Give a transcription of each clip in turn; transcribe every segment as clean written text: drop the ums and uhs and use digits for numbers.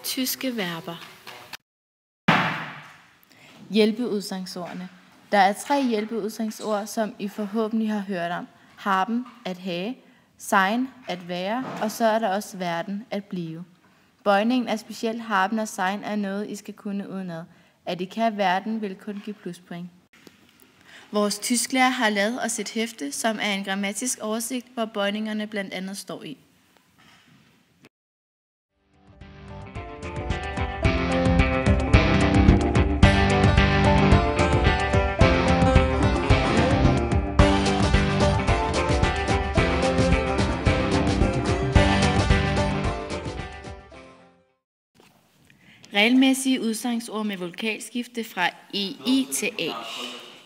Tyske verber. Hjælpeudsagnsordene. Der er 3 hjælpeudsagnsord, som I forhåbentlig har hørt om. Haben, at have, sein, at være, og så er der også verden, at blive. Bøjningen af specielt haben og sein er noget, I skal kunne udenad. At I kan verden, vil kun give pluspoint. Vores tysklærer har lavet os et hæfte, som er en grammatisk oversigt, hvor bøjningerne blandt andet står i. Regelmæssige udsagnsord med vokalskifte fra EI til A.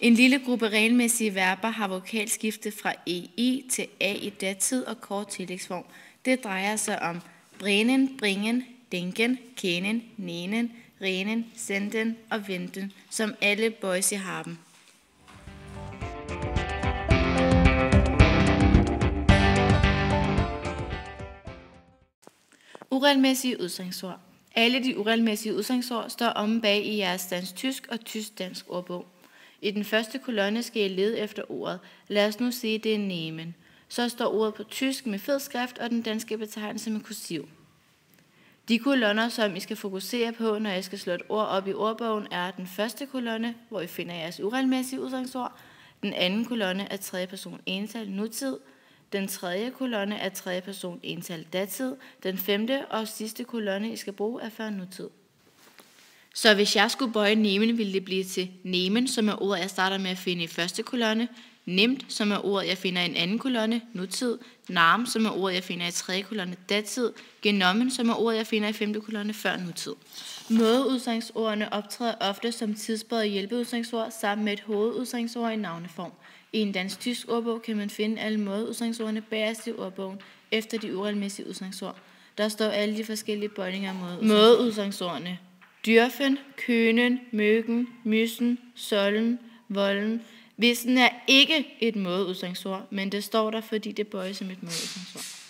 En lille gruppe regelmæssige verber har vokalskifte fra EI til A i datid og kort tillægsform. Det drejer sig om brennen, bringen, denken, kennen, nenen, renen, senden og venten, som alle bøjes i haben. Uregelmæssige udsagnsord. Alle de uregelmæssige udsagnsord står omme bag i jeres dansk-tysk og tysk-dansk ordbog. I den første kolonne skal I lede efter ordet. Lad os nu sige, det er nemen. Så står ordet på tysk med fed skrift og den danske betegnelse med kursiv. De kolonner, som I skal fokusere på, når jeg skal slå et ord op i ordbogen, er den første kolonne, hvor I finder jeres uregelmæssige udsagnsord. Den anden kolonne er tredje person ental nutid. Den tredje kolonne er tredje person ental datid. Den femte og sidste kolonne, I skal bruge, er før nutid. Så hvis jeg skulle bøje nemen, ville det blive til nemen, som er ordet, jeg starter med at finde i første kolonne. Nemt, som er ordet, jeg finder i en anden kolonne, nutid. Narm, som er ordet, jeg finder i tredje kolonne, datid. Genommen, som er ordet, jeg finder i femte kolonne, før nutid. Mådeudsagnsordene optræder ofte som tidsbårede hjælpeudsagnsord sammen med et hovedudsagsord i navneform. I en dansk-tysk ordbog kan man finde alle mådeudsagnsordene bagerst i ordbogen efter de uregelmæssige udsagsord. Der står alle de forskellige bøjninger af mådeudsagnsordene. Dyrfen, kønen, møgen, myssen, sollen, volden. Vissen er ikke et mådeudsagnsord, men det står der, fordi det bøjes som et mådeudsagnsord.